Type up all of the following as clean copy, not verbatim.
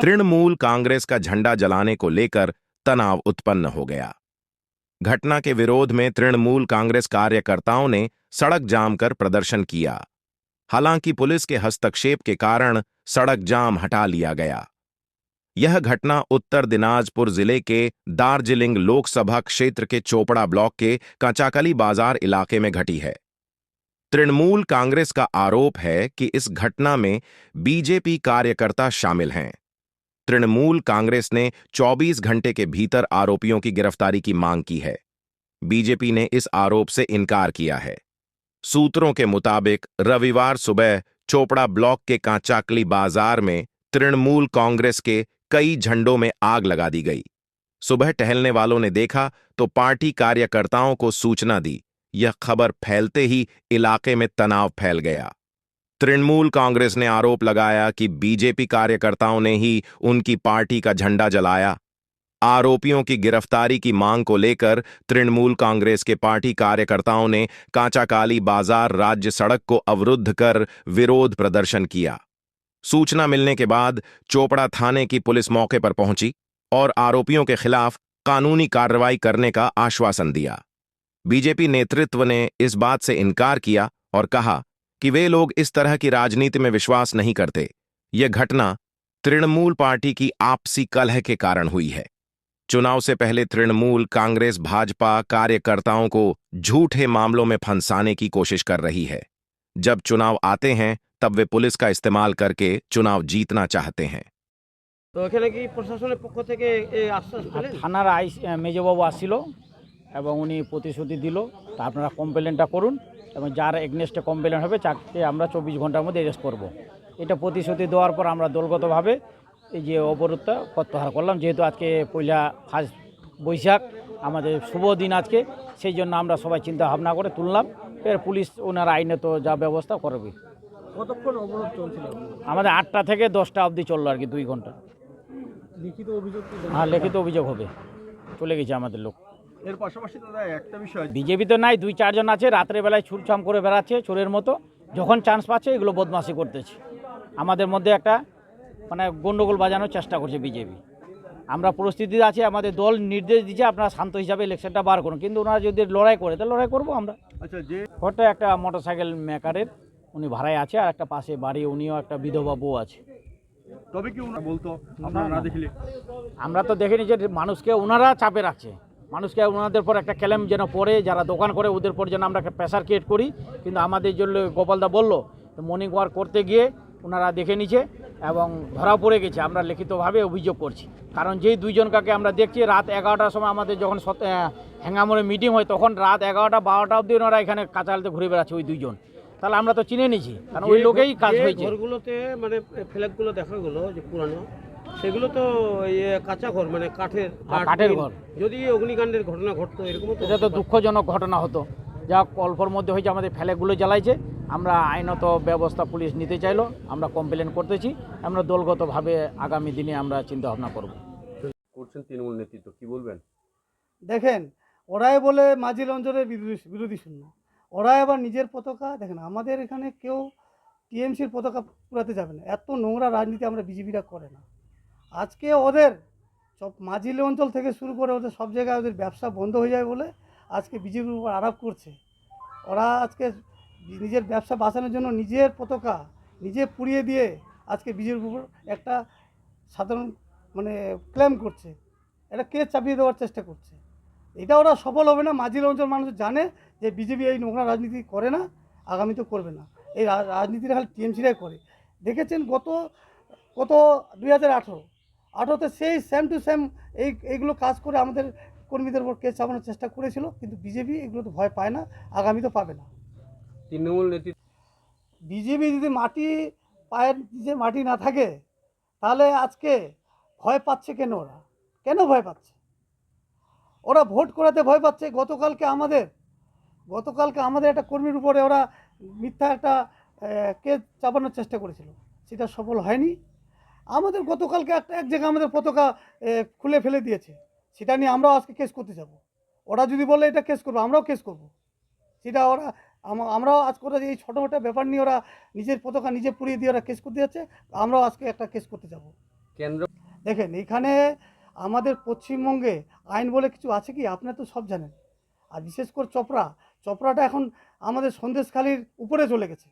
तृणमूल कांग्रेस का झंडा जलाने को लेकर तनाव उत्पन्न हो गया। घटना के विरोध में तृणमूल कांग्रेस कार्यकर्ताओं ने सड़क जाम कर प्रदर्शन किया। हालांकि पुलिस के हस्तक्षेप के कारण सड़क जाम हटा लिया गया। यह घटना उत्तर दिनाजपुर जिले के दार्जिलिंग लोकसभा क्षेत्र के चोपड़ा ब्लॉक के कांचाकली बाजार इलाके में घटी है। तृणमूल कांग्रेस का आरोप है कि इस घटना में बीजेपी कार्यकर्ता शामिल हैं। तृणमूल कांग्रेस ने 24 घंटे के भीतर आरोपियों की गिरफ्तारी की मांग की है। बीजेपी ने इस आरोप से इनकार किया है। सूत्रों के मुताबिक रविवार सुबह चोपड़ा ब्लॉक के कांचाकली बाजार में तृणमूल कांग्रेस के कई झंडों में आग लगा दी गई। सुबह टहलने वालों ने देखा तो पार्टी कार्यकर्ताओं को सूचना दी। यह खबर फैलते ही इलाके में तनाव फैल गया। तृणमूल कांग्रेस ने आरोप लगाया कि बीजेपी कार्यकर्ताओं ने ही उनकी पार्टी का झंडा जलाया। आरोपियों की गिरफ्तारी की मांग को लेकर तृणमूल कांग्रेस के पार्टी कार्यकर्ताओं ने कांचाकाली बाजार राज्य सड़क को अवरुद्ध कर विरोध प्रदर्शन किया। सूचना मिलने के बाद चोपड़ा थाने की पुलिस मौके पर पहुंची और आरोपियों के खिलाफ कानूनी कार्रवाई करने का आश्वासन दिया। बीजेपी नेतृत्व ने इस बात से इनकार किया और कहा कि वे लोग इस तरह की राजनीति में विश्वास नहीं करते। यह घटना तृणमूल पार्टी की आपसी कलह के कारण हुई है। चुनाव से पहले तृणमूल कांग्रेस भाजपा कार्यकर्ताओं को झूठे मामलों में फंसाने की कोशिश कर रही है। जब चुनाव आते हैं तब वे पुलिस का इस्तेमाल करके चुनाव जीतना चाहते हैं। তো এখানে কি প্রশাসনের পক্ষ থেকে এই আশ্বাস পেলেন? থানার মেজবাবু আসছিল এবং উনি প্রতিশ্রুতি দিল তা আপনারা কমপ্লেনটা করুন এবং যার এগনেস্টে কমপ্লেন হবে তাকে আমরা 24 ঘন্টার মধ্যে অ্যারেস্ট করব। এটা প্রতিশ্রুতি দেওয়ার পর আমরা দলগতভাবে এই যে অবরোধটা প্রত্যাহার করলাম। যেহেতু আজকে ফার্স্ট বৈশাখ আমাদের শুভ দিন আজকে, সেই জন্য আমরা সবাই চিন্তা ভাবনা করে তুললাম। এর পুলিশ ওনার আইনে তো যা ব্যবস্থা করবে। কতক্ষণ অবরোধ চলছিল? আমাদের 8টা থেকে 10টা অবধি চললো আর কি, 2 ঘন্টা। লিখিত অভিযোগ? হ্যাঁ, লিখিত অভিযোগ হবে, চলে গেছে আমাদের লোক। এর পাশাপাশি দাদা একটা বিষয়, বিজেপি তো নাই, 2-4 জন আছে রাত্রে বেলায় ছুটছাম করে বেড়াচ্ছে চোরের মতো। যখন চান্স পাচ্ছে এগুলো বদমাশি করতেছে। আমাদের মধ্যে একটা মানে গন্ডগোল বাজানোর চেষ্টা করছে বিজেপি। আমরা পরিস্থিতি আছে, আমাদের দল নির্দেশ দিচ্ছে আপনারা শান্ত হিসাবে ইলেকশনটা বার করুন, কিন্তু ওনারা যদি লড়াই করে তাহলে লড়াই করবো আমরা। আচ্ছা, যে ঘরটা একটা মোটরসাইকেল মেকারের, উনি ভাড়ায় আছে, আর একটা পাশে বাড়ি, উনিও একটা বিধবা বউ আছে। তবে কি ওনারা বলতো আপনারা না দেখলে? আমরা তো দেখিনি যে মানুষকে ওনারা চাপে রাখছে, মানুষকে ওনাদের পর একটা ক্লেম যেন পড়ে, যারা দোকান করে ওদের পর যেন আমরা প্রেশার ক্রিয়েট করি। কিন্তু আমাদের জন্য গোপালদা বললো মর্নিং ওয়াক করতে গিয়ে ওনারা দেখে নিচ্ছে এবং ধরা পড়ে গেছে। আমরা লিখিতভাবে অভিযোগ করছি, কারণ যেই 2 জনকে আমরা দেখছি রাত 11টার সময় আমাদের যখন হ্যাঙ্গামোড়ে মিটিং হয় তখন রাত 11টা 12টা অবধি ওনারা এখানে কাঁচালতে ঘুরে বেড়াচ্ছে ওই 2 জন। তাহলে আমরা তো চিনে নিছি, কারণ ওই লোকেই কাজ হয়েছে। ঘরগুলোতে মানে ফ্ল্যাগগুলো দেখা গেলো যে পুরানো, সেগুলো তো কাঁচা ঘর, মানে কাঠের ঘর। যদি অগ্নিকাণ্ডের ঘটনা ঘটতো এরকম, এটা তো দুঃখজনক ঘটনা হতো। যা অল্পর মধ্যে হয়েছে, আমাদের ফ্ল্যাগগুলো জ্বালাইছে। আমরা আইনত ব্যবস্থা পুলিশ নিতে চাইলো, আমরা কমপ্লেন করতেছি। আমরা দলগতভাবে আগামী দিনে আমরা চিন্তা ভাবনা করব। করছেন তৃণমূল নেতৃত্ব, কি বলবেন? দেখেন, ওরাই বলে মাঝি লঞ্চনের বিরোধী শূন্য, ওরাই আবার নিজের পতাকা দেখেন। আমাদের এখানে কেউ টিএমসির পতাকা পুরাতে যাবে না। এত নোংরা রাজনীতি আমরা বিজেপিরা করে না। আজকে ওদের সব মাঝিলি অঞ্চল থেকে শুরু করে ওদের সব জায়গায় ওদের ব্যবসা বন্ধ হয়ে যায় বলে আজকে বিজেপির উপর আরোপ করছে। ওরা আজকে নিজের ব্যবসা বাঁচানোর জন্য নিজের পতাকা নিজে পুড়িয়ে দিয়ে আজকে বিজেপির উপর একটা সাধারণ মানে ক্লেম করছে, এটা কেস চাপিয়ে দেওয়ার চেষ্টা করছে। এটা ওরা সফল হবে না। মাঝিলি অঞ্চল মানুষ জানে যে বিজেপি এই নোংরা রাজনীতি করে না, আগামীতে করবে না। এই রাজনীতিটা খালি টিএমসিরাই করে। দেখেছেন গত 2018-তে সেই সেম টু সেম এইগুলো কাজ করে আমাদের কর্মীদের উপর কেস চাপানোর চেষ্টা করেছিল, কিন্তু বিজেপি এগুলো তো ভয় পায় না, আগামীতে পাবে না। তৃণমূল নেতৃত্ব, বিজেপি যদি পায়ের নিচে মাটি না থাকে তাহলে আজকে ভয় পাচ্ছে কেন? ওরা কেন ভয় পাচ্ছে? ওরা ভোট করাতে ভয় পাচ্ছে। গতকালকে আমাদের একটা কর্মীর উপরে ওরা মিথ্যা একটা কেস চাপানোর চেষ্টা করেছিল, সেটা সফল হয়নি। আমাদের গতকালকে এক জায়গায় আমাদের পতাকা খুলে ফেলে দিয়েছে, সেটা নিয়ে আমরাও আজকে কেস করতে যাব। ওরা যদি বলে এটা কেস করবো, আমরাও কেস করব। সেটা আমরাও আজ করে এই ছোটো ব্যাপার নিয়ে ওরা নিজের পতাকা নিজে পুড়িয়ে দিয়ে ওরা কেস করতে যাচ্ছে, আমরাও আজকে একটা কেস করতে যাব। কেন্দ্র দেখেন এখানে আমাদের পশ্চিমবঙ্গে আইন বলে কিছু আছে কি, আপনারা তো সব জানেন। আর বিশেষ করে চপড়াটা এখন আমাদের সন্দেশখালির উপরে চলে গেছে।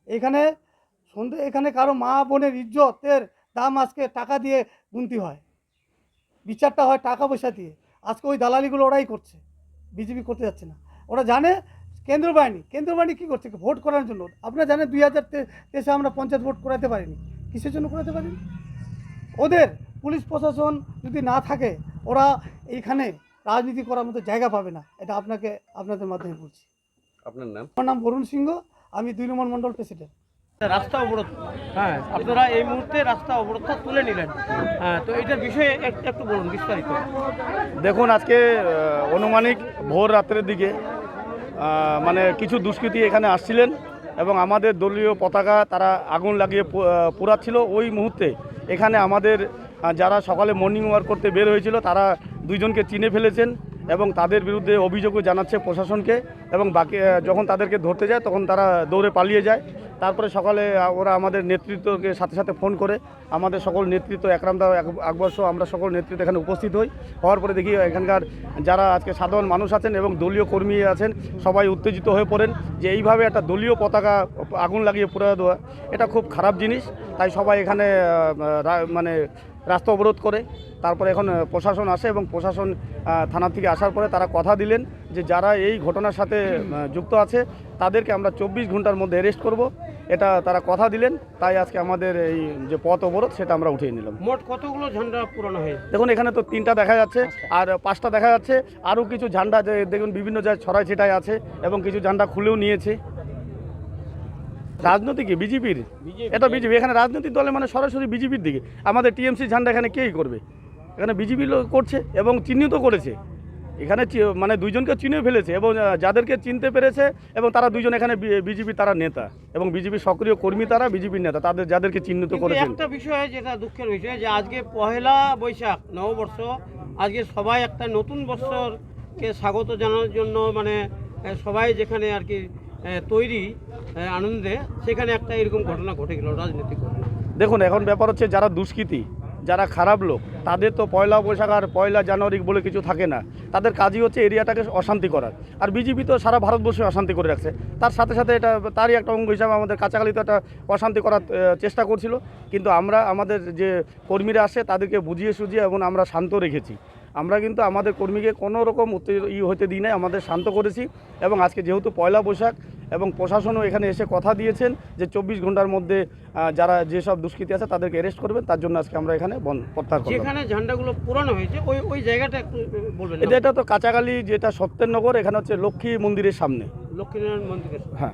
এখানে কারো মা বোনের ইজ্জতের দাম আজকে টাকা দিয়ে গুনতি হয়, বিচারটা হয় টাকা পয়সা দিয়ে। আজকে ওই দালালিগুলো ওরাই করছে, বিজেপি করতে যাচ্ছে না। ওরা জানে কেন্দ্র বাহিনী কী করছে, ভোট করার জন্য। আপনারা জানেন 2023 আমরা পঞ্চায়েত ভোট করাতে পারিনি। কিসের জন্য করাতে পারিনি? ওদের পুলিশ প্রশাসন যদি না থাকে ওরা এইখানে রাজনীতি করার মতো জায়গা পাবে না। এটা আপনাদের মাধ্যমে বলছি। আপনার নাম? আমার নাম বরুণ সিংহ, আমি 2 নম্বর মণ্ডল প্রেসিডেন্ট। রাস্তা অবরোধ, হ্যাঁ, আপনারা এই মুহূর্তে রাস্তা অবরোধটা তুলে নিলেন, হ্যাঁ, তো এটার বিষয়ে একটু বলুন বিস্তারিত। দেখুন, আজকে অনুমানিক ভোর রাত্রের দিকে মানে কিছু দুষ্কৃতী এখানে আসছিলেন এবং আমাদের দলীয় পতাকা তারা আগুন লাগিয়ে পোড়াচ্ছিল। ওই মুহূর্তে এখানে আমাদের যারা সকালে মর্নিং ওয়াক করতে বের হয়েছিল তারা 2 জনকে চিনে ফেলেছেন এবং তাদের বিরুদ্ধে অভিযোগও জানাচ্ছে প্রশাসনকে। এবং বাকি যখন তাদেরকে ধরতে যায় তখন তারা দৌড়ে পালিয়ে যায়। তারপরে সকালে ওরা আমাদের নেতৃত্বকে সাথে সাথে ফোন করে, আমাদের সকল নেতৃত্ব একরামদা আকবর সহ আমরা সকল নেতৃত্ব এখানে উপস্থিত হওয়ার পরে দেখি এখানকার যারা আজকে সাধারণ মানুষ আছেন এবং দলীয় কর্মী আছেন সবাই উত্তেজিত হয়ে পড়েন যে এইভাবে একটা দলীয় পতাকা আগুন লাগিয়ে পুড়ে দেওয়া এটা খুব খারাপ জিনিস। তাই সবাই এখানে মানে রাস্তা অবরোধ করে। তারপরে এখন প্রশাসন আসে এবং প্রশাসন থানা থেকে আসার পরে তারা কথা দিলেন যে যারা এই ঘটনার সাথে যুক্ত আছে তাদেরকে আমরা 24 ঘন্টার মধ্যে অ্যারেস্ট করব, এটা তারা কথা দিলেন। তাই আজকে আমাদের এই যে পথ অবরোধ সেটা আমরা উঠিয়ে নিলাম। মোট কতগুলো ঝান্ডা পুরানো হয়েছে? দেখুন, এখানে তো 3টা দেখা যাচ্ছে আর 5টা দেখা যাচ্ছে। আরও কিছু ঝান্ডা দেখুন বিভিন্ন জায়গায় ছড়াই ছিটাই আছে এবং কিছু ঝান্ডা খুলেও নিয়েছে। রাজনীতি কি বিজেপির? এটা বিজেপি, এখানে রাজনৈতিক দলে মানে সরাসরি বিজেপির দিকে। আমাদের টিএমসি ঝান্ডা এখানে কেই করবে? এখানে বিজেপি করছে এবং চিহ্নিত করেছে। এখানে মানে 2 জনকে চিনে ফেলেছে এবং যাদেরকে চিনতে পেরেছে এবং তারা 2 জন এখানে বিজেপি তারা নেতা এবং বিজেপি সক্রিয় কর্মী, তারা বিজেপির নেতা, তাদের যাদেরকে চিহ্নিত করেছেন। একটা বিষয় যেটা দুঃখের বিষয় যে আজকে পহেলা বৈশাখ নববর্ষ, আজকে সবাই একটা নতুন বছরকে স্বাগত জানানোর জন্য মানে সবাই যেখানে আর কি তৈরি আনন্দে, সেখানে একটা এরকম ঘটনা ঘটে গেল, রাজনৈতিক ঘটনা। দেখুন, এখন ব্যাপার হচ্ছে যারা দুষ্কৃতী, যারা খারাপ লোক, তাদের তো পয়লা বৈশাখ আর 1 জানুয়ারি বলে কিছু থাকে না। তাদের কাজই হচ্ছে এরিয়াটাকে অশান্তি করার। আর বিজেপি তো সারা ভারতবর্ষে অশান্তি করে রাখছে। তার সাথে সাথে এটা তারই একটা অঙ্গ হিসাবে আমাদের কাছাকাছিতে একটা অশান্তি করার চেষ্টা করছিল। কিন্তু আমরা আমাদের যে কর্মীরা আসে তাদেরকে বুঝিয়ে সুঝিয়ে এবং আমরা শান্ত রেখেছি। আমরা কিন্তু আমাদের কর্মীকে কোনো রকম হতে দিই নাই, আমাদের শান্ত করেছি। এবং আজকে যেহেতু পয়লা বৈশাখ এবং প্রশাসনও এখানে এসে কথা দিয়েছেন যে 24 ঘন্টার মধ্যে যারা যেসব দুষ্কৃতী আছে তাদেরকে অ্যারেস্ট করবেন, তার জন্য আজকে আমরা এখানে প্রত্যাহার করলাম। যেখানে ঝান্ডাগুলো পুরানো হয়েছে ওই জায়গাটা একটু বলবেন? এটা তো কাঁচাকালি, যেটা সত্যের নগর, এখানে হচ্ছে লক্ষ্মী মন্দিরের সামনে। লক্ষ্মীনারায়ণ মন্দিরের, হ্যাঁ।